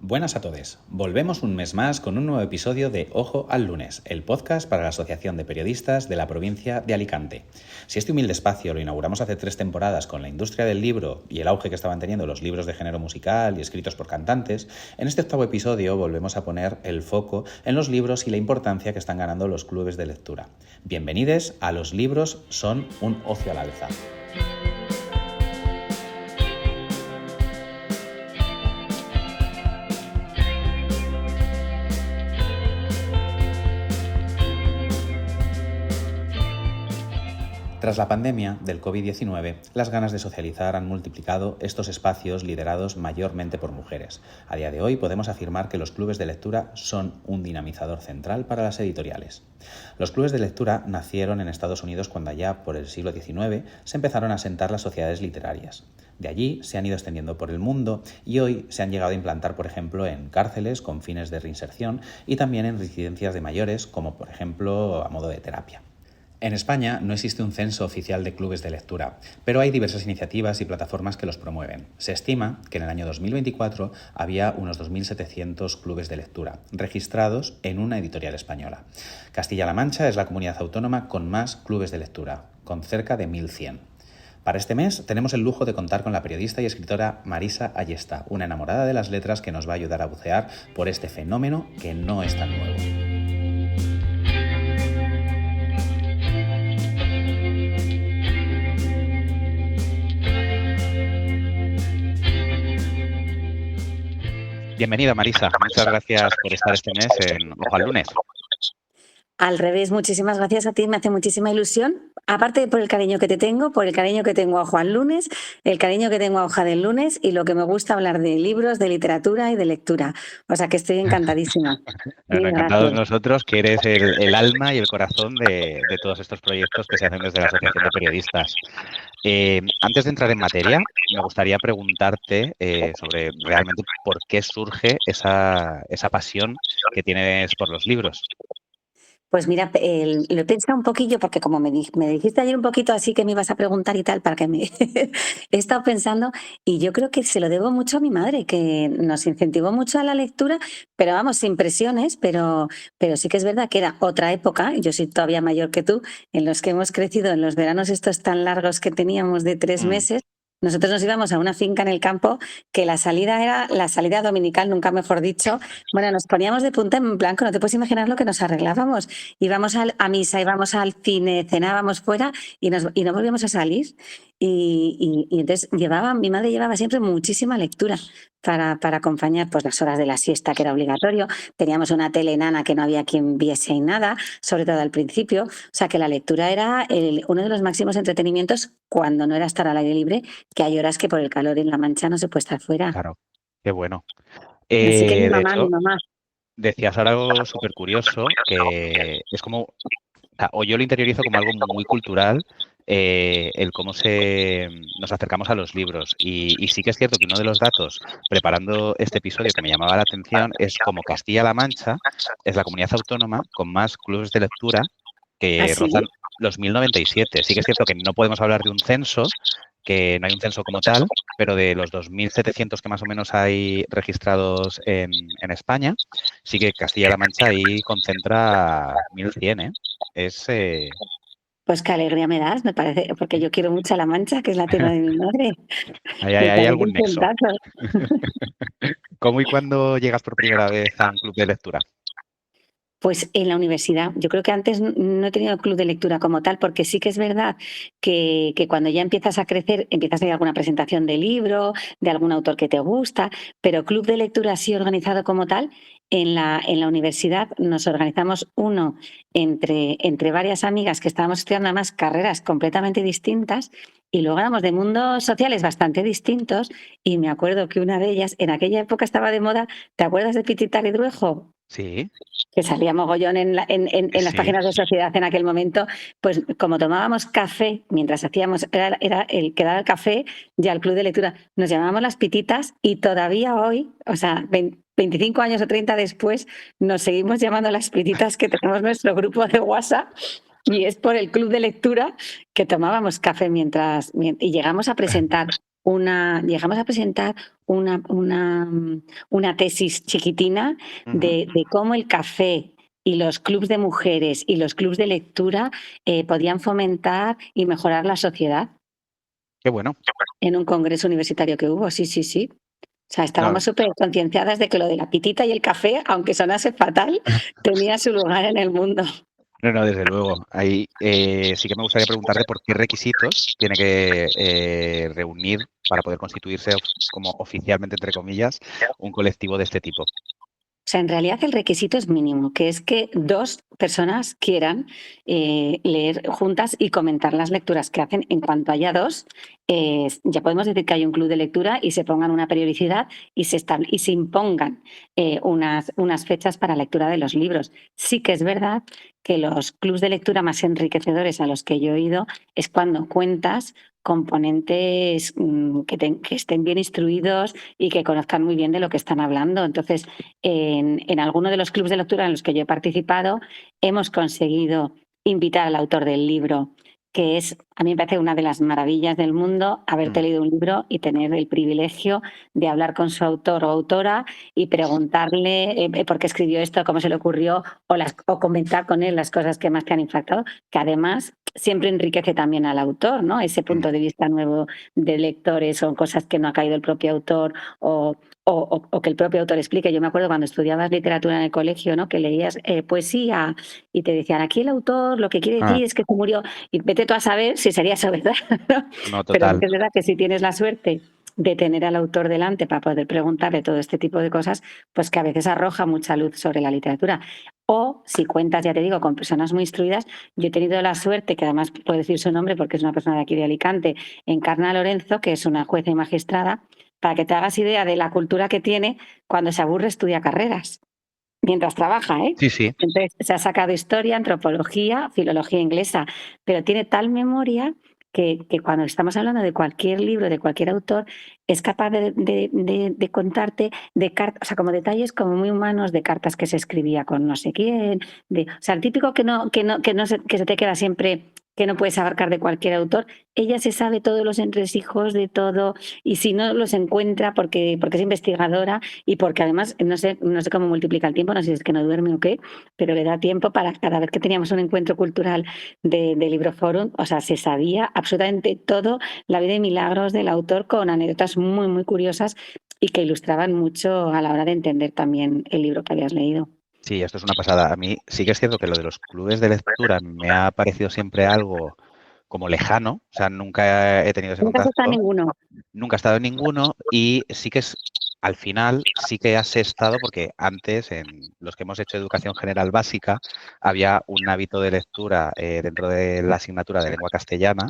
Buenas a todos. Volvemos un mes más con un nuevo episodio de Ojo al Lunes, el podcast para la Asociación de Periodistas de la provincia de Alicante. Si este humilde espacio lo inauguramos hace 3 temporadas con la industria del libro y el auge que estaban teniendo los libros de género musical y escritos por cantantes, en este 8º episodio volvemos a poner el foco en los libros y la importancia que están ganando los clubes de lectura. Bienvenidos a Los libros son un ocio al alza. Tras la pandemia del COVID-19, las ganas de socializar han multiplicado estos espacios liderados mayormente por mujeres. A día de hoy podemos afirmar que los clubes de lectura son un dinamizador central para las editoriales. Los clubes de lectura nacieron en Estados Unidos cuando allá por el siglo XIX se empezaron a asentar las sociedades literarias. De allí se han ido extendiendo por el mundo y hoy se han llegado a implantar, por ejemplo, en cárceles con fines de reinserción y también en residencias de mayores, como por ejemplo a modo de terapia. En España no existe un censo oficial de clubes de lectura, pero hay diversas iniciativas y plataformas que los promueven. Se estima que en el año 2024 había unos 2.700 clubes de lectura registrados en una editorial española. Castilla-La Mancha es la comunidad autónoma con más clubes de lectura, con cerca de 1.100. Para este mes tenemos el lujo de contar con la periodista y escritora Marisa Ayesta, una enamorada de las letras que nos va a ayudar a bucear por este fenómeno que no es tan nuevo. Bienvenida, Marisa. Muchas gracias por estar este mes en Ojo al Lunes. Al revés, muchísimas gracias a ti, me hace muchísima ilusión. Aparte por el cariño que te tengo, por el cariño que tengo a Ojo al Lunes, el cariño que tengo a Hoja del Lunes y lo que me gusta hablar de libros, de literatura y de lectura. O sea que estoy encantadísima. Bueno, encantados nosotros, que eres el alma y el corazón de todos estos proyectos que se hacen desde la Asociación de Periodistas. Antes de entrar en materia, me gustaría preguntarte sobre realmente por qué surge esa pasión que tienes por los libros. Pues mira, lo he pensado un poquillo porque como me dijiste ayer un poquito así que me ibas a preguntar y tal, para que me he estado pensando y yo creo que se lo debo mucho a mi madre, que nos incentivó mucho a la lectura, pero vamos, sin presiones, pero sí que es verdad que era otra época, yo soy todavía mayor que tú, en los que hemos crecido en los veranos estos tan largos que teníamos de 3 meses. Nosotros nos íbamos a una finca en el campo que la salida era la salida dominical, nunca mejor dicho. Bueno, nos poníamos de punta en blanco, no te puedes imaginar lo que nos arreglábamos. Íbamos a misa, íbamos al cine, cenábamos fuera y no volvíamos a salir. Y entonces mi madre llevaba siempre muchísima lectura para acompañar pues, las horas de la siesta, que era obligatorio. Teníamos una tele enana que no había quien viese ahí nada, sobre todo al principio. O sea que la lectura era uno de los máximos entretenimientos cuando no era estar al aire libre, que hay horas que por el calor en La Mancha no se puede estar fuera. Claro, qué bueno. Así que mi De mamá. hecho, decías ahora algo súper curioso, que es como, o yo lo interiorizo como algo muy cultural, el cómo nos acercamos a los libros. Y sí que es cierto que uno de los datos, preparando este episodio que me llamaba la atención, es como Castilla-La Mancha es la comunidad autónoma con más clubes de lectura que ¿Ah, sí? rozan los 1097. Sí que es cierto que no podemos hablar de un censo, que no hay un censo como tal, pero de los 2.700 que más o menos hay registrados en España, sí que Castilla-La Mancha ahí concentra 1.100, ¿eh? Pues qué alegría me das, me parece, porque yo quiero mucho a La Mancha, que es la tierra de mi madre. Hay algún Un nexo. puntazo. ¿Cómo y cuándo llegas por primera vez a un club de lectura? Pues en la universidad. Yo creo que antes no he tenido club de lectura como tal, porque sí que es verdad que cuando ya empiezas a crecer, empiezas a ir a alguna presentación de libro, de algún autor que te gusta, pero club de lectura así organizado como tal, en la universidad nos organizamos uno entre varias amigas que estábamos estudiando además carreras completamente distintas y luego éramos de mundos sociales bastante distintos y me acuerdo que una de ellas, en aquella época estaba de moda, ¿te acuerdas de Pitita Ridruejo? Sí. Que salía mogollón en las Sí. páginas de sociedad en aquel momento, pues como tomábamos café mientras hacíamos, era el que daba el café ya al club de lectura, nos llamábamos las pititas y todavía hoy, o sea, 25 años o 30 después, nos seguimos llamando las pititas, que tenemos nuestro grupo de WhatsApp y es por el club de lectura que tomábamos café y llegamos a presentar llegamos a presentar una tesis chiquitina Ujú. de cómo el café y los clubs de mujeres y los clubs de lectura podían fomentar y mejorar la sociedad Qué bueno. en un congreso universitario que hubo. Sí, sí, sí. O sea, No, estábamos súper concienciadas de que lo de la pitita y el café, aunque sonase fatal, tenía su lugar en el mundo. no, no, desde luego. Ahí sí que me gustaría preguntarte por qué requisitos tiene que reunir para poder constituirse como oficialmente, entre comillas, un colectivo de este tipo. O sea, en realidad el requisito es mínimo, que es que dos personas quieran leer juntas y comentar las lecturas que hacen. En cuanto haya dos, ya podemos decir que hay un club de lectura y se pongan una periodicidad y se impongan unas fechas para lectura de los libros. Sí que es verdad que los clubs de lectura más enriquecedores a los que yo he ido es cuando cuentas componentes que estén bien instruidos y que conozcan muy bien de lo que están hablando. Entonces, en alguno de los clubes de lectura en los que yo he participado, hemos conseguido invitar al autor del libro, que es, a mí me parece una de las maravillas del mundo, haberte Mm. leído un libro y tener el privilegio de hablar con su autor o autora y preguntarle por qué escribió esto, cómo se le ocurrió, o comentar con él las cosas que más te han impactado, que además siempre enriquece también al autor, ¿no? Ese Mm. punto de vista nuevo de lectores o cosas que no ha caído el propio autor o que el propio autor explique. Yo me acuerdo cuando estudiabas literatura en el colegio, ¿no? Que leías poesía y te decían, aquí el autor lo que quiere Ah, decir es que se murió. Y vete tú a saber si sería eso verdad, ¿no? no, Pero sí total. que es verdad que si tienes la suerte de tener al autor delante para poder preguntarle todo este tipo de cosas, pues que a veces arroja mucha luz sobre la literatura. O si cuentas, ya te digo, con personas muy instruidas, yo he tenido la suerte, que además puedo decir su nombre porque es una persona de aquí de Alicante, Encarna Lorenzo, que es una jueza y magistrada, para que te hagas idea de la cultura que tiene cuando se aburre estudia carreras, mientras trabaja, ¿eh? Sí, sí. Entonces se ha sacado historia, antropología, filología inglesa, pero tiene tal memoria que cuando estamos hablando de cualquier libro, de cualquier autor, es capaz de contarte o sea, como detalles como muy humanos de cartas que se escribía con no sé quién, o sea, el típico que se te queda siempre que no puedes abarcar de cualquier autor, ella se sabe todos los entresijos de todo y si no los encuentra porque es investigadora y porque además no sé cómo multiplica el tiempo, no sé si es que no duerme o qué, pero le da tiempo para cada vez que teníamos un encuentro cultural de Libroforum, o sea, se sabía absolutamente todo, la vida y milagros del autor con anécdotas muy, muy curiosas y que ilustraban mucho a la hora de entender también el libro que habías leído. Sí, esto es una pasada. A mí sí que es cierto que lo de los clubes de lectura me ha parecido siempre algo como lejano, o sea, nunca he tenido ese Nunca se está contacto, ninguno. nunca he estado en ninguno y sí que es, al final sí que has estado, porque antes en los que hemos hecho educación general básica había un hábito de lectura dentro de la asignatura de lengua castellana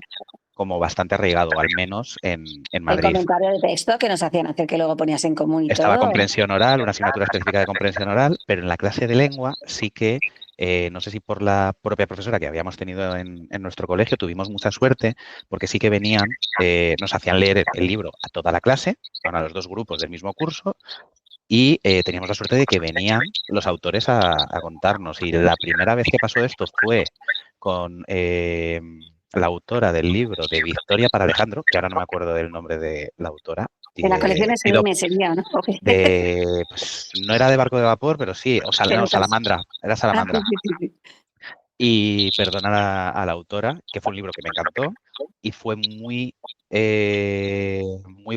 como bastante arraigado, al menos en El Madrid. comentario de texto que nos hacían hacer que luego ponías en común y Estaba todo. comprensión oral, una asignatura específica de comprensión oral, pero en la clase de lengua sí que, no sé si por la propia profesora que habíamos tenido en nuestro colegio, tuvimos mucha suerte, porque sí que venían, nos hacían leer el libro a toda la clase, a los dos grupos del mismo curso, y teníamos la suerte de que venían los autores a contarnos. Y la primera vez que pasó esto fue con la autora del libro de Victoria para Alejandro, que ahora no me acuerdo del nombre de la autora. En la colección Pido SM sería, ¿no? pues no era de barco de vapor, pero sí, no, Celucas. Salamandra, era Ah, sí, Salamandra. sí, sí, sí. Y perdona a la autora, que fue un libro que me encantó y fue muy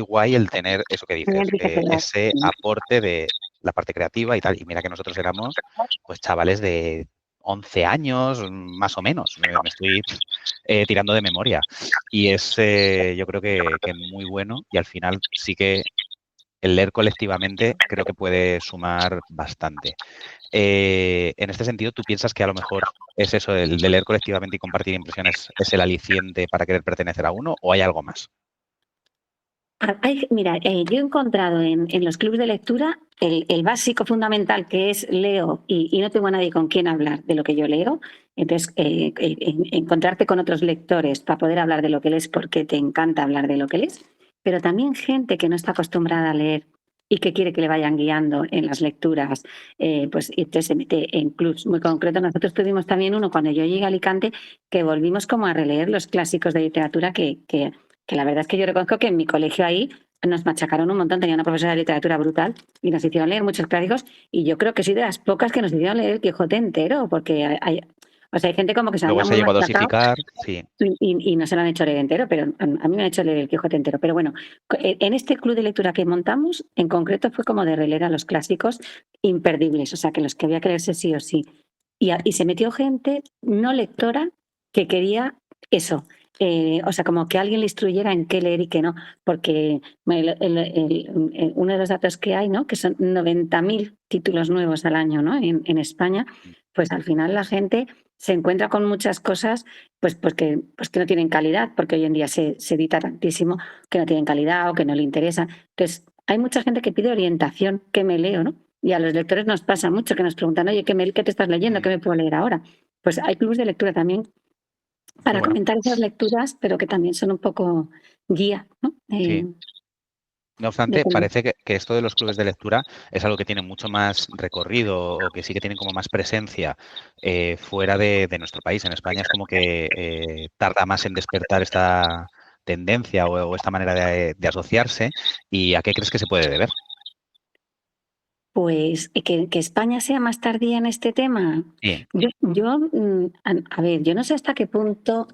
guay el tener eso que Muy dices, enriquecedor. ese aporte de la parte creativa y tal. Y mira que nosotros éramos pues chavales de 11 años, más o menos, me estoy tirando de memoria. Y es yo creo que muy bueno y al final sí que el leer colectivamente creo que puede sumar bastante. En este sentido, ¿tú piensas que a lo mejor es eso, el de leer colectivamente y compartir impresiones, es el aliciente para querer pertenecer a uno o hay algo más? Mira, yo he encontrado en los clubes de lectura el básico fundamental que es leo y no tengo a nadie con quien hablar de lo que yo leo. Entonces, encontrarte con otros lectores para poder hablar de lo que lees porque te encanta hablar de lo que lees, pero también gente que no está acostumbrada a leer y que quiere que le vayan guiando en las lecturas, pues y entonces se mete en clubs muy concretos. Nosotros tuvimos también uno cuando yo llegué a Alicante que volvimos como a releer los clásicos de literatura que que la verdad es que yo reconozco que en mi colegio ahí nos machacaron un montón, tenía una profesora de literatura brutal y nos hicieron leer muchos clásicos y yo creo que soy de las pocas que nos hicieron leer el Quijote entero, porque hay gente como que se Luego anda se muy llegó a machacado dosificar, sí. y no se lo han hecho leer entero, pero a mí me han hecho leer el Quijote entero. Pero bueno, en este club de lectura que montamos, en concreto fue como de releer a los clásicos imperdibles, o sea, que los que había que leerse sí o sí. Y se metió gente no lectora que quería eso. O sea, como que alguien le instruyera en qué leer y qué no, porque uno de los datos que hay, ¿no? Que son 90.000 títulos nuevos al año, ¿no? En España, pues al final la gente se encuentra con muchas cosas pues que no tienen calidad, porque hoy en día se edita tantísimo que no tienen calidad o que no le interesa. Entonces, hay mucha gente que pide orientación, ¿qué me leo, no? Y a los lectores nos pasa mucho que nos preguntan, oye, ¿qué te estás leyendo? ¿Qué me puedo leer ahora? Pues hay clubes de lectura también Qué para bueno. comentar esas lecturas, pero que también son un poco guía, ¿no? Sí. No obstante, parece que esto de los clubes de lectura es algo que tiene mucho más recorrido o que sí que tienen como más presencia fuera de nuestro país. En España es como que tarda más en despertar esta tendencia o esta manera de asociarse. ¿Y a qué crees que se puede deber? Pues que España sea más tardía en este tema. Sí. A ver, yo no sé hasta qué punto,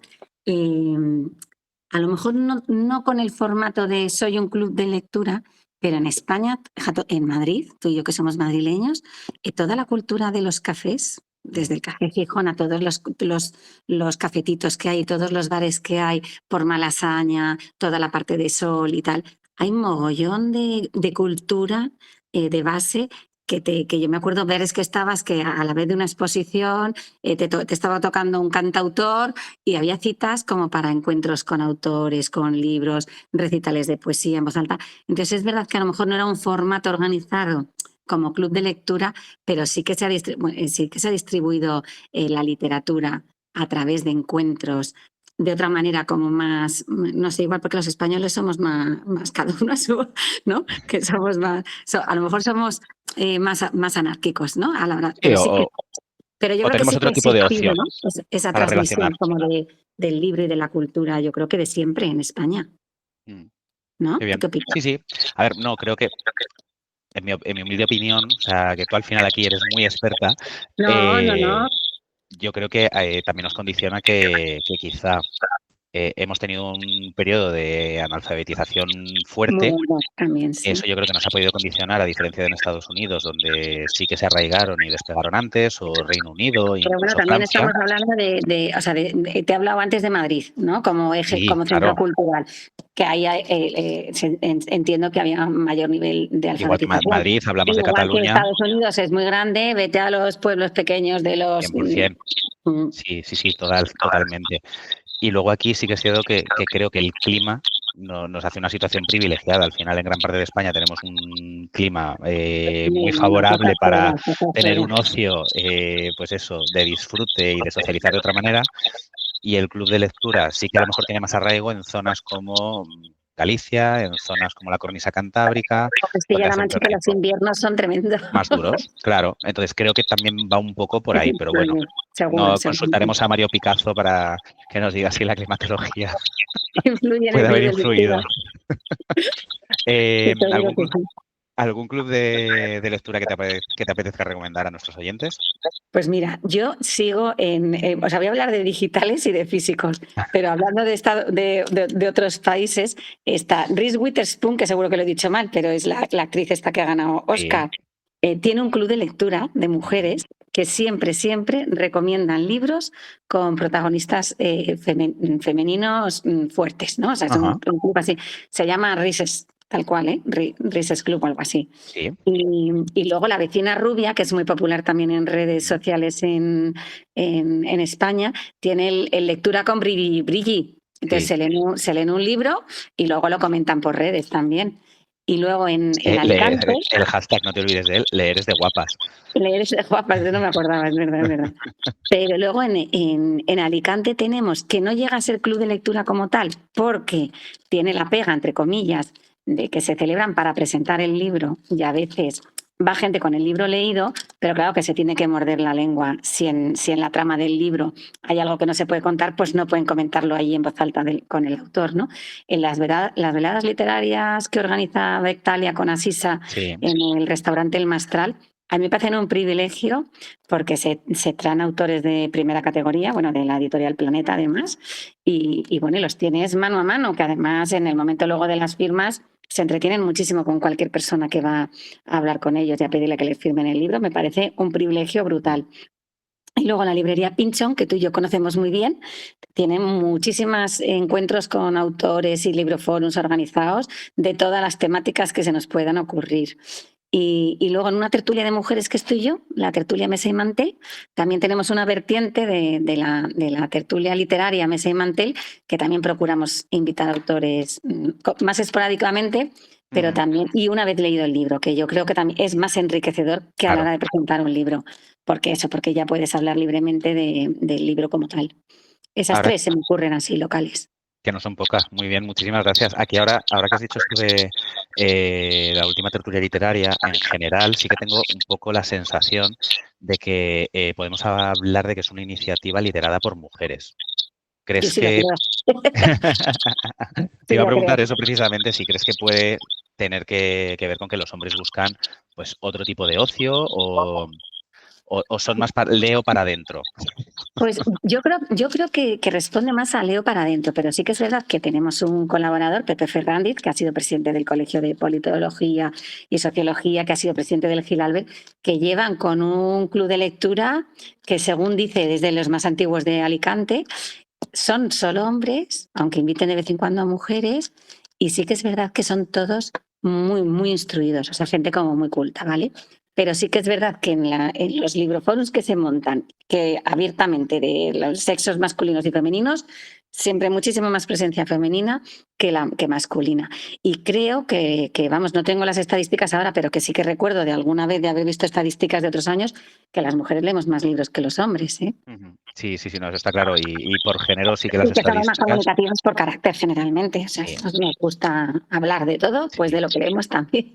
a lo mejor no con el formato de soy un club de lectura, pero en España, en Madrid, tú y yo que somos madrileños, toda la cultura de los cafés, desde el Café Gijón a todos los cafetitos que hay, todos los bares que hay por Malasaña, toda la parte de Sol y tal, hay mogollón de cultura de base que yo me acuerdo ver es que estabas que a la vez de una exposición te estaba tocando un cantautor y había citas como para encuentros con autores, con libros, recitales de poesía en voz alta. Entonces es verdad que a lo mejor no era un formato organizado como club de lectura, pero sí que sí que se ha distribuido la literatura a través de encuentros de otra manera como más, no sé, igual porque los españoles somos más cada uno a su, ¿no? Que somos más, a lo mejor somos más anárquicos, ¿no? A la hora, Sí, pero yo o creo que tenemos sí que ha otro tipo de existido, ocio ¿no? Esa para transmisión relacionar. como del libro y de la cultura, yo creo que de siempre en España, ¿no? Qué ¿Tú bien. qué opinas? Sí, sí. A ver, no, creo que en mi humilde opinión, o sea, que tú al final aquí eres muy experta, No, no, no. yo creo que también nos condiciona que quizá hemos tenido un periodo de analfabetización fuerte. Bueno, también sí. Eso yo creo que nos ha podido condicionar, a diferencia de en Estados Unidos, donde sí que se arraigaron y despegaron antes, o Reino Unido, Pero bueno, incluso también Francia. estamos hablando o sea, te he hablado antes de Madrid, ¿no? Como eje, Sí, como centro claro. cultural, que ahí entiendo que había mayor nivel de Igual que alfabetización. Madrid, hablamos de Igual que Cataluña, Estados Unidos es muy grande, vete a los pueblos pequeños de los... 100%. Sí, sí, sí, totalmente. Y luego aquí sí que es cierto que creo que el clima nos hace una situación privilegiada. Al final, en gran parte de España tenemos un clima muy favorable para tener un ocio, pues eso, de disfrute y de socializar de otra manera. Y el club de lectura sí que a lo mejor tiene más arraigo en zonas como Galicia, en zonas como la cornisa cantábrica, donde Castilla-La hace un Mancha, que los ritmo inviernos son tremendos. más duros, claro. Entonces creo que también va un poco por ahí, pero bueno, Seguro, no seguro. consultaremos a Mario Picazo para que nos diga si la climatología Influye en el puede club haber de lectura. influido. Eh, Seguro ¿algún, que clu- sí. algún club de lectura que te apetezca recomendar a nuestros oyentes? Pues mira, yo sigo o sea, voy a hablar de digitales y de físicos, pero hablando de otros países, está Reese Witherspoon, que seguro que lo he dicho mal, pero es la actriz esta que ha ganado Sí. Oscar. Tiene un club de lectura de mujeres que siempre, siempre recomiendan libros con protagonistas femeninos fuertes, ¿no? O sea, es Ajá. un club así. Se llama Reese's, tal cual, ¿eh? Reese's Club o algo así. Sí. Y luego La vecina rubia, que es muy popular también en redes sociales en España, tiene el lectura con Brigi. Entonces Sí. se leen un libro y luego lo comentan por redes también. Y luego en Alicante, El hashtag, no te olvides de él, leer es de guapas. leer es de guapas, yo no me acordaba, es verdad, es verdad. Pero luego en Alicante tenemos que no llega a ser club de lectura como tal, porque tiene la pega, entre comillas, de que se celebran para presentar el libro y a veces va gente con el libro leído, pero claro que se tiene que morder la lengua. Si en la trama del libro hay algo que no se puede contar, pues no pueden comentarlo ahí en voz alta con el autor, ¿no? En las veladas literarias que organiza Bectalia con Asisa Sí. en el restaurante El Mastral, a mí me parecen un privilegio porque se traen autores de primera categoría, bueno, de la editorial Planeta además, y bueno, y los tienes mano a mano, que además en el momento luego de las firmas se entretienen muchísimo con cualquier persona que va a hablar con ellos y a pedirle que les firmen el libro. Me parece un privilegio brutal. Y luego la librería Pinchón, que tú y yo conocemos muy bien, tiene muchísimos encuentros con autores y libroforums organizados de todas las temáticas que se nos puedan ocurrir. Y luego en una tertulia de mujeres que estoy yo, la tertulia Mesa y Mantel, también tenemos una vertiente de la tertulia literaria Mesa y Mantel, que también procuramos invitar autores más esporádicamente, pero también, y una vez leído el libro, que yo creo que también es más enriquecedor que a la hora de presentar un libro, porque ya puedes hablar libremente del libro como tal. Esas Ahora, tres se me ocurren así, locales. que no son pocas. Muy bien, muchísimas gracias. Aquí ahora que has dicho esto de la última tertulia literaria, en general sí que tengo un poco la sensación de que podemos hablar de que es una iniciativa liderada por mujeres. Yo ¿Crees sí lo que... creo. Te Sí iba a lo creo. preguntar eso precisamente, si crees que puede tener que ver con que los hombres buscan pues otro tipo de ocio o son más Leo para adentro. Pues yo creo que responde más a Leo para adentro, pero sí que es verdad que tenemos un colaborador, Pepe Ferrandiz, que ha sido presidente del Colegio de Politología y Sociología, que ha sido presidente del Gil Albert, que llevan con un club de lectura que, según dice, desde los más antiguos de Alicante, son solo hombres, aunque inviten de vez en cuando a mujeres, y sí que es verdad que son todos muy, muy instruidos, o sea, gente como muy culta, ¿vale? Pero sí que es verdad que en los libroforums que se montan, que abiertamente de los sexos masculinos y femeninos, siempre muchísima más presencia femenina que masculina. Y creo vamos, no tengo las estadísticas ahora, pero que sí que recuerdo de alguna vez de haber visto estadísticas de otros años, que las mujeres leemos más libros que los hombres, ¿eh? Sí, no, eso está claro. Y por género sí que las Y que somos más estadísticas... comunicativos por carácter generalmente. O sea, Sí, nos gusta hablar de todo, pues sí. de lo que leemos también.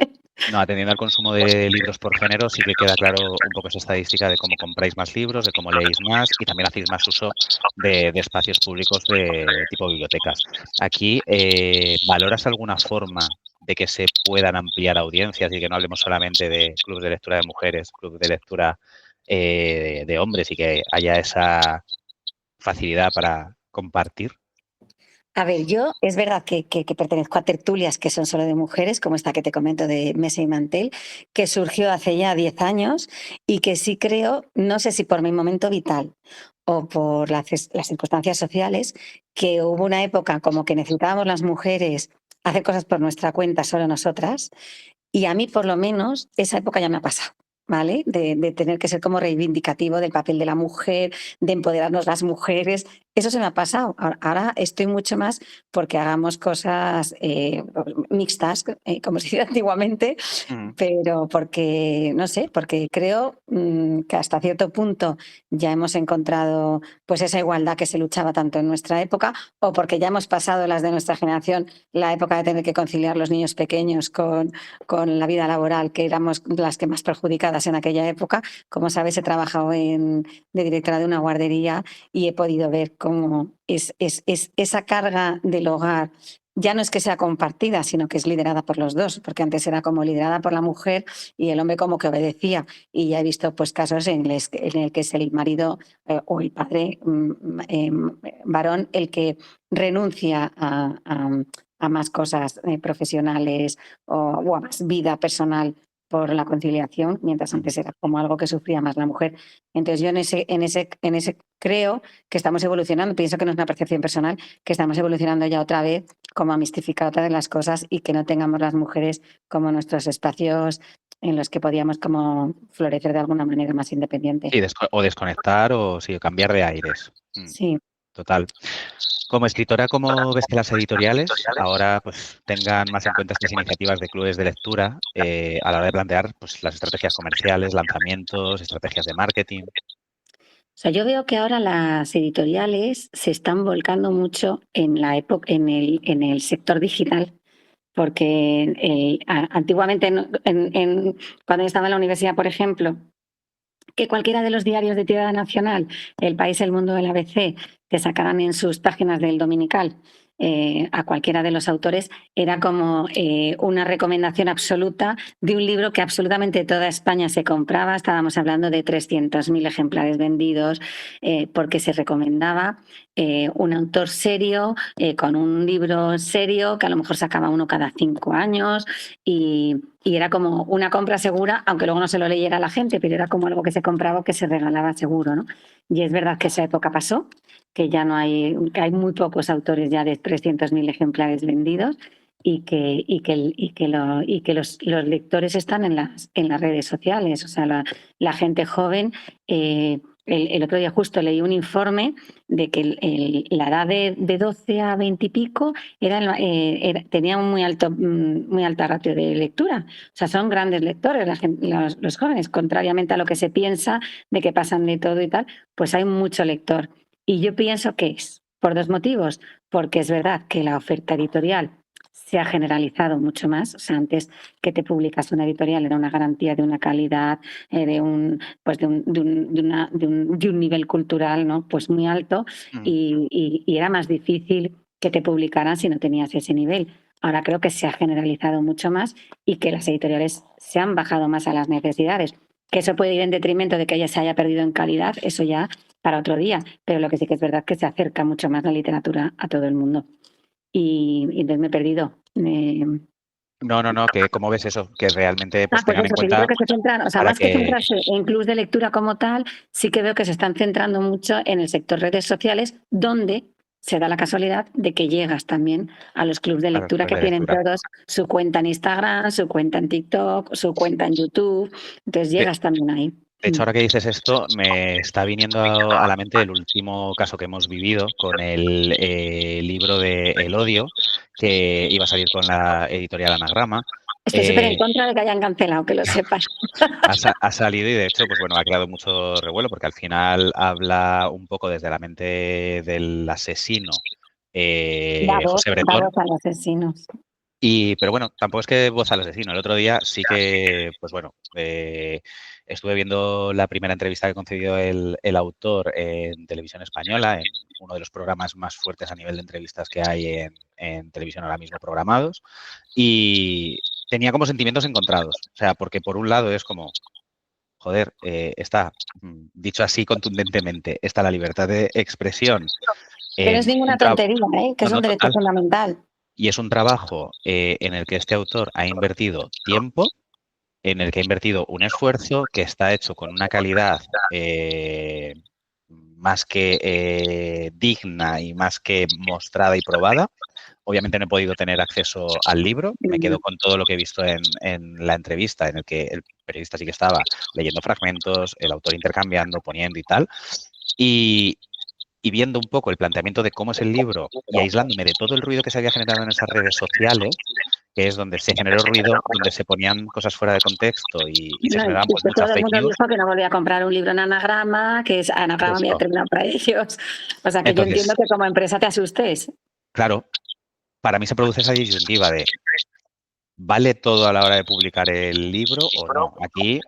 No, atendiendo al consumo de libros por género, sí que queda claro un poco esa estadística de cómo compráis más libros, de cómo leéis más y también hacéis más uso de espacios públicos de tipo bibliotecas. Aquí, ¿valoras alguna forma de que se puedan ampliar audiencias y que no hablemos solamente de clubes de lectura de mujeres, clubes de lectura de hombres y que haya esa facilidad para compartir? A ver, yo es verdad que pertenezco a tertulias que son solo de mujeres, como esta que te comento de Mesa y Mantel, que surgió hace ya 10 años y que sí creo, no sé si por mi momento vital o por las circunstancias sociales, que hubo una época como que necesitábamos las mujeres hacer cosas por nuestra cuenta, solo nosotras, y a mí por lo menos esa época ya me ha pasado. ¿Vale? De tener que ser como reivindicativo del papel de la mujer, de empoderarnos las mujeres. Eso se me ha pasado. Ahora estoy mucho más porque hagamos cosas mixtas, como se decía antiguamente, pero porque, no sé, porque creo que hasta cierto punto ya hemos encontrado pues esa igualdad que se luchaba tanto en nuestra época, o porque ya hemos pasado las de nuestra generación, la época de tener que conciliar los niños pequeños con la vida laboral, que éramos las que más perjudicadas en aquella época. Como sabes, he trabajado de directora de una guardería y he podido ver cómo es esa carga del hogar. Ya no es que sea compartida, sino que es liderada por los dos, porque antes era como liderada por la mujer y el hombre como que obedecía. Y ya he visto pues casos en el que es el marido o el padre varón el que renuncia a más cosas profesionales o a más vida personal por la conciliación, mientras antes era como algo que sufría más la mujer. Entonces yo en ese creo que estamos evolucionando, pienso que no es una percepción personal, que estamos evolucionando ya otra vez como a mistificar otra vez las cosas y que no tengamos las mujeres como nuestros espacios en los que podíamos como florecer de alguna manera más independiente. Sí, o desconectar o sí, cambiar de aires. Sí. Total. Como escritora, ¿cómo ves que las editoriales ahora pues tengan más en cuenta estas iniciativas de clubes de lectura a la hora de plantear pues, las estrategias comerciales, lanzamientos, estrategias de marketing? O sea, yo veo que ahora las editoriales se están volcando mucho en la época, en el sector digital, porque antiguamente, cuando yo estaba en la universidad, por ejemplo, que cualquiera de los diarios de tirada nacional, El País, El Mundo, el ABC, te sacaran en sus páginas del dominical a cualquiera de los autores, era como una recomendación absoluta de un libro que absolutamente toda España se compraba. Estábamos hablando de 300.000 ejemplares vendidos, porque se recomendaba un autor serio, con un libro serio, que a lo mejor sacaba uno cada 5 años, y era como una compra segura, aunque luego no se lo leyera la gente, pero era como algo que se compraba o que se regalaba seguro, ¿no? Y es verdad que esa época pasó, que ya no hay, que hay muy pocos autores ya de 300.000 ejemplares vendidos, y que los lectores están en las redes sociales. O sea, la gente joven, el otro día justo leí un informe de que la edad de 12 a 20 y pico tenía un muy alta ratio de lectura. O sea, son grandes lectores los jóvenes, contrariamente a lo que se piensa de que pasan de todo y tal, pues hay mucho lector. Y yo pienso que es por dos motivos: porque es verdad que la oferta editorial se ha generalizado mucho más. O sea, antes que te publicas una editorial era una garantía de una calidad, de un nivel cultural, ¿no? Pues muy alto, y era más difícil que te publicaran si no tenías ese nivel. Ahora creo que se ha generalizado mucho más y que las editoriales se han bajado más a las necesidades. Que eso puede ir en detrimento de que ella se haya perdido en calidad, eso ya para otro día, pero lo que sí que es verdad es que se acerca mucho más la literatura a todo el mundo. Y entonces me he perdido. No, que ¿cómo ves eso? Que realmente pues Pues tengan en eso, que yo creo cuenta que se centran, o sea, para más que que... centrarse en clubs de lectura como tal, sí que veo que se están centrando mucho en el sector redes sociales, donde se da la casualidad de que llegas también a los clubs de Claro, lectura, pues que de tienen lectura. todos su cuenta en Instagram, su cuenta en TikTok, su cuenta en YouTube, entonces De, llegas también ahí. de hecho, ahora que dices esto, me está viniendo a la mente el último caso que hemos vivido con el libro de El Odio, que iba a salir con la editorial Anagrama. Estoy súper en contra de que hayan cancelado, que lo sepas. Ha salido y de hecho, pues bueno, ha creado mucho revuelo porque al final habla un poco desde la mente del asesino José Da Bretón. voz a los asesinos. Pero bueno, tampoco es que voz al asesino. El otro día sí que, pues bueno, estuve viendo la primera entrevista que concedió el autor en Televisión Española, en uno de los programas más fuertes a nivel de entrevistas que hay en televisión ahora mismo programados, y tenía como sentimientos encontrados. O sea, porque por un lado es como, joder, está, dicho así contundentemente, está la libertad de expresión Que no es en un ninguna trabajo, tontería, que no, es un no, derecho total, fundamental. y es un trabajo en el que este autor ha invertido tiempo, en el que ha invertido un esfuerzo que está hecho con una calidad más que digna y más que mostrada y probada. Obviamente no he podido tener acceso al libro, me quedo con todo lo que he visto en la entrevista, en el que el periodista sí que estaba leyendo fragmentos, el autor intercambiando, poniendo y tal. Y viendo un poco el planteamiento de cómo es el libro y aislándome de todo el ruido que se había generado en esas redes sociales, que es donde se generó ruido, donde se ponían cosas fuera de contexto y se No, generaban y pues que muchas todo el fake mundo news. dijo que no volvía a comprar un libro en Anagrama, que Anagrama había Justo. terminado para ellos. O sea, que yo entiendo Entonces, que como empresa te asustes. claro, para mí se produce esa disyuntiva de ¿vale todo a la hora de publicar el libro o no? Aquí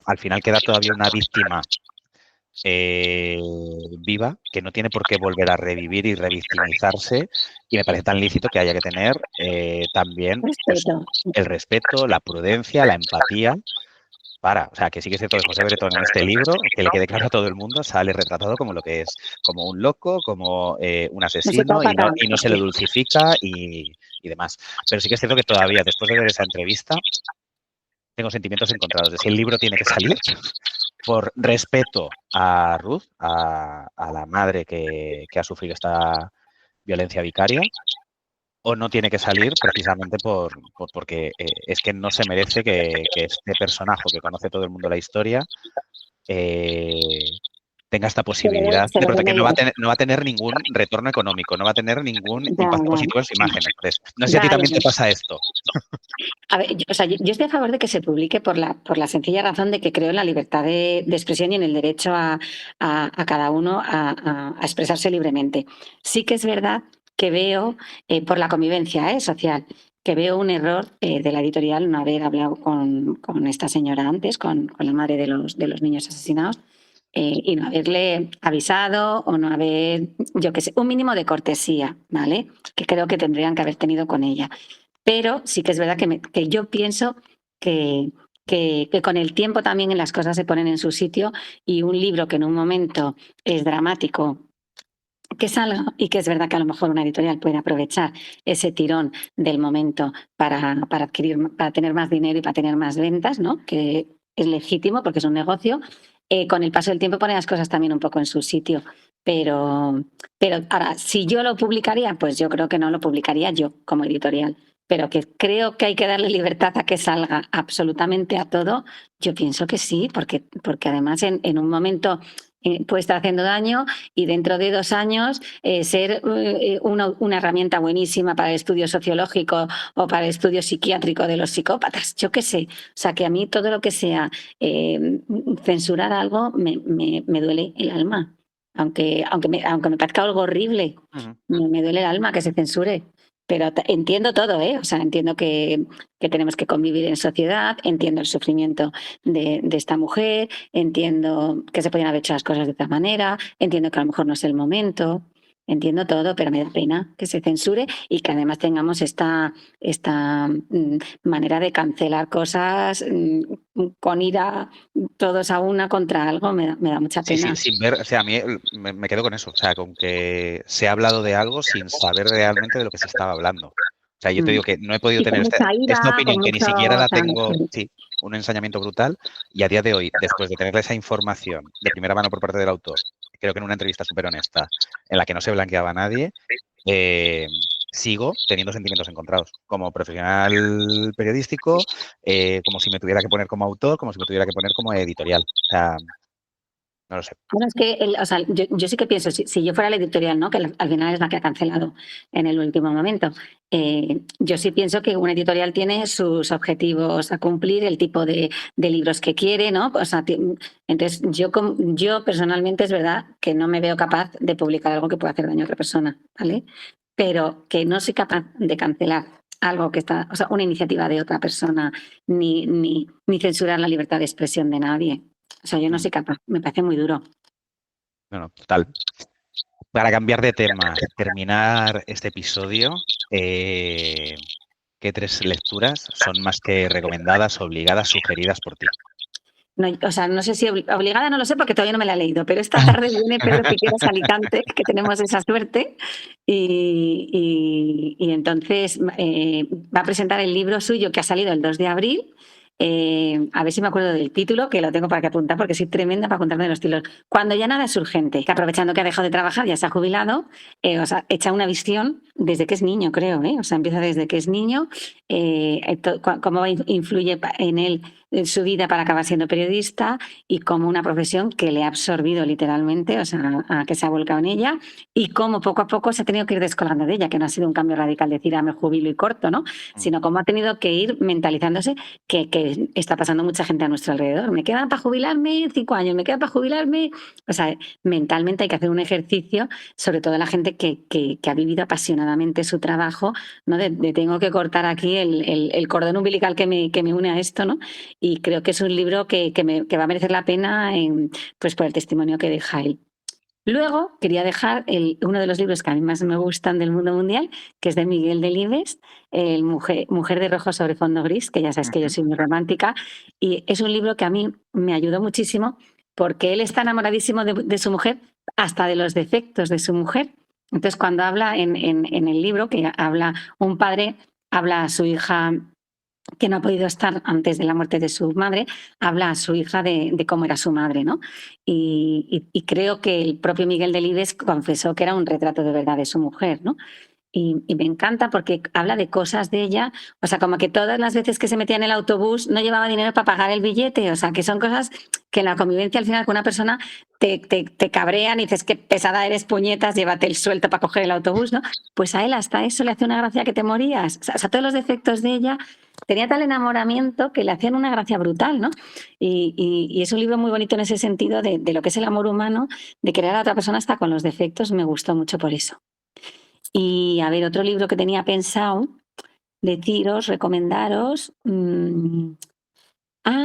al final queda todavía una víctima viva, que no tiene por qué volver a revivir y revictimizarse, y me parece tan lícito que haya que tener también pues, Respeto. el respeto, la prudencia, la empatía o sea, que sí que es cierto que José Bretón en este libro, que le quede claro a todo el mundo, sale retratado como lo que es, como un loco, como un Un asesino, y psicópata. no se le dulcifica y demás. Pero sí que es cierto que todavía, después de ver esa entrevista, tengo sentimientos encontrados de si el libro tiene que salir por respeto a Ruth, a la madre que ha sufrido esta violencia vicaria, o no tiene que salir precisamente porque es que no se merece que este personaje que conoce todo el mundo la historia tenga esta posibilidad Se de le ve porque medio. no va a tener ningún retorno económico, no va a tener ningún Ya, impacto ya. positivo en su imagen. Entonces, no sé si a ti Vale. también te pasa esto. A ver, yo estoy a favor de que se publique por la sencilla razón de que creo en la libertad de expresión y en el derecho a cada uno a expresarse libremente. Sí que es verdad que veo, por la convivencia social, que veo un error de la editorial no haber hablado con esta señora antes, con la madre de los niños asesinados, y no haberle avisado o no haber, yo qué sé, un mínimo de cortesía, ¿vale? Que creo que tendrían que haber tenido con ella. Pero sí que es verdad que yo pienso que, que con el tiempo también las cosas se ponen en su sitio y un libro que en un momento es dramático que salga y que es verdad que a lo mejor una editorial puede aprovechar ese tirón del momento para adquirir, para tener más dinero y para tener más ventas, ¿no? Que es legítimo porque es un negocio. Con el paso del tiempo pone las cosas también un poco en su sitio. Pero ahora, si yo lo publicaría, pues yo creo que no lo publicaría yo como editorial. Pero que creo que hay que darle libertad a que salga absolutamente a todo, yo pienso que sí, porque además en un momento puede estar haciendo daño y dentro de 2 años ser una herramienta buenísima para el estudio sociológico o para el estudio psiquiátrico de los psicópatas, yo qué sé. O sea, que a mí todo lo que sea censurar algo me duele el alma. Aunque me parezca algo horrible, me duele el alma que se censure. Pero entiendo todo, ¿eh? O sea, entiendo que tenemos que convivir en sociedad, entiendo el sufrimiento de esta mujer, entiendo que se podían haber hecho las cosas de otra manera, entiendo que a lo mejor no es el momento, entiendo todo, pero me da pena que se censure y que además tengamos esta manera de cancelar cosas con ira todos a una contra algo, me da mucha Sí, pena. sí, sin ver, o sea, a mí me quedo con eso, o sea, con que se ha hablado de algo sin saber realmente de lo que se estaba hablando. O sea, yo te Mm. digo que no he podido Y con tener mucha esta ira, opinión con que ni mucho... siquiera O la sea, tengo, sí, un ensañamiento brutal, y a día de hoy, después de tener esa información de primera mano por parte del autor, creo que en una entrevista súper honesta, en la que no se blanqueaba a nadie, sigo teniendo sentimientos encontrados, como profesional periodístico, como si me tuviera que poner como autor, como si me tuviera que poner como editorial. O sea, no lo sé. bueno, es que, o sea, yo sí que pienso, si yo fuera la editorial, ¿no? Que al final es la que ha cancelado en el último momento, yo sí pienso que una editorial tiene sus objetivos a cumplir, el tipo de libros que quiere, ¿no? O sea, entonces yo personalmente es verdad que no me veo capaz de publicar algo que pueda hacer daño a otra persona, ¿vale? Pero que no soy capaz de cancelar algo que está, o sea, una iniciativa de otra persona, ni censurar la libertad de expresión de nadie. O sea, yo no soy capaz, me parece muy duro. No, no, total. Para cambiar de tema, terminar este episodio, ¿qué 3 lecturas son más que recomendadas, obligadas, sugeridas por ti? No, o sea, no sé si obligada, no lo sé porque todavía no me la he leído, pero esta tarde viene Pedro Piqueras a Alicante, que tenemos esa suerte, y entonces va a presentar el libro suyo que ha salido el 2 de abril. A ver si me acuerdo del título, que lo tengo para que apuntar porque soy tremenda para contarme de los títulos. Cuando ya nada es urgente, que aprovechando que ha dejado de trabajar, ya se ha jubilado, o sea, echa una visión desde que es niño, creo, ¿eh? O sea, empieza desde que es niño, cómo influye en él en su vida para acabar siendo periodista y como una profesión que le ha absorbido literalmente, o sea, a que se ha volcado en ella y cómo poco a poco se ha tenido que ir descolgando de ella, que no ha sido un cambio radical decir, me jubilo y corto, ¿no? Sino cómo ha tenido que ir mentalizándose que está pasando mucha gente a nuestro alrededor. Me quedan para jubilarme 5 años, me quedan para jubilarme. O sea, mentalmente hay que hacer un ejercicio, sobre todo la gente que ha vivido apasionadamente su trabajo, ¿no? De tengo que cortar aquí el cordón umbilical que me une a esto, ¿no? Y creo que es un libro que va a merecer la pena pues por el testimonio que deja él. Luego quería dejar uno de los libros que a mí más me gustan del mundo mundial, que es de Miguel Delibes, el Mujer de rojo sobre fondo gris, que ya sabes que yo soy muy romántica, y es un libro que a mí me ayudó muchísimo porque él está enamoradísimo de su mujer, hasta de los defectos de su mujer. Entonces, cuando habla en el libro, que habla un padre, habla a su hija que no ha podido estar antes de la muerte de su madre, habla a su hija de cómo era su madre, ¿no? Y creo que el propio Miguel Delibes confesó que era un retrato de verdad de su mujer, ¿no? Y me encanta porque habla de cosas de ella, o sea, como que todas las veces que se metía en el autobús no llevaba dinero para pagar el billete, o sea, que son cosas que en la convivencia al final con una persona te cabrean y dices que pesada eres, puñetas, llévate el suelto para coger el autobús, ¿no? Pues a él hasta eso le hace una gracia que te morías, o sea todos los defectos de ella, tenía tal enamoramiento que le hacían una gracia brutal, ¿no? Y es un libro muy bonito en ese sentido de lo que es el amor humano, de querer a la otra persona hasta con los defectos, me gustó mucho por eso. Y a ver, otro libro que tenía pensado, deciros, recomendaros.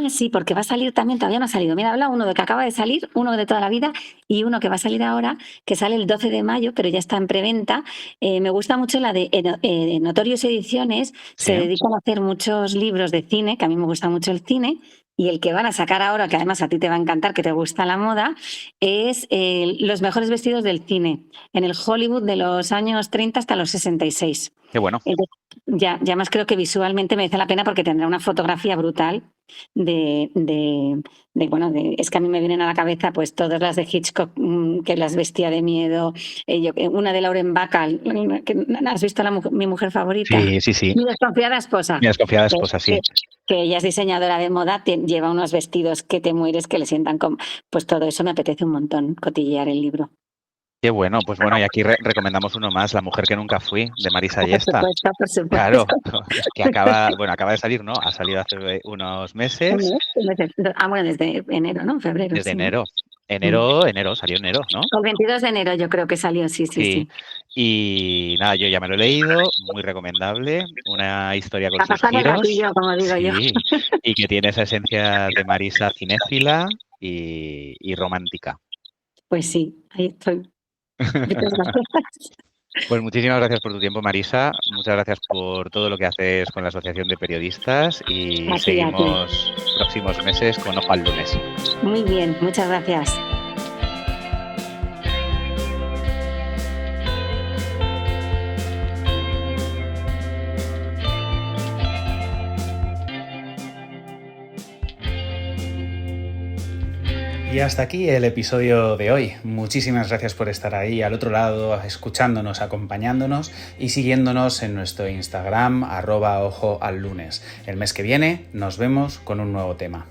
Sí, porque va a salir también, todavía no ha salido. Mira, habla uno de que acaba de salir, uno de toda la vida y uno que va a salir ahora, que sale el 12 de mayo, pero ya está en preventa. Me gusta mucho la de Notorious Ediciones, se Sí. dedican a hacer muchos libros de cine, que a mí me gusta mucho el cine, y el que van a sacar ahora, que además a ti te va a encantar, que te gusta la moda, es los mejores vestidos del cine, en el Hollywood de los años 30 hasta los 66. Qué bueno. Entonces, ya más creo que visualmente merece la pena porque tendrá una fotografía brutal es que a mí me vienen a la cabeza pues todas las de Hitchcock, que las vestía de miedo, una de Lauren Bacall, que has visto mi mujer favorita, Sí. mi desconfiada esposa, Mi desconfiada esposa, sí. que ella es diseñadora de moda, lleva unos vestidos que te mueres, que le sientan como, pues todo eso me apetece un montón cotillear el libro. Qué bueno, pues bueno, y aquí recomendamos uno más, La mujer que nunca fui, de Marisa Por Yesta. supuesto. Claro, que acaba de salir, ¿no? Ha salido hace unos meses. Bueno, desde enero, ¿no? Febrero. Desde sí. enero. Salió enero, ¿no? El 22 de enero yo creo que salió, sí. Y nada, yo ya me lo he leído, muy recomendable, una historia con A sus pasar el giros. ratillo, como digo yo. Y que tiene esa esencia de Marisa cinéfila y romántica. Pues sí, ahí estoy. Pues muchísimas gracias por tu tiempo, Marisa. Muchas gracias por todo lo que haces con la Asociación de Periodistas y seguimos próximos meses con Ojo al Lunes. Muy bien, muchas gracias. Y hasta aquí el episodio de hoy. Muchísimas gracias por estar ahí al otro lado, escuchándonos, acompañándonos y siguiéndonos en nuestro Instagram @ojoallunes. El mes que viene nos vemos con un nuevo tema.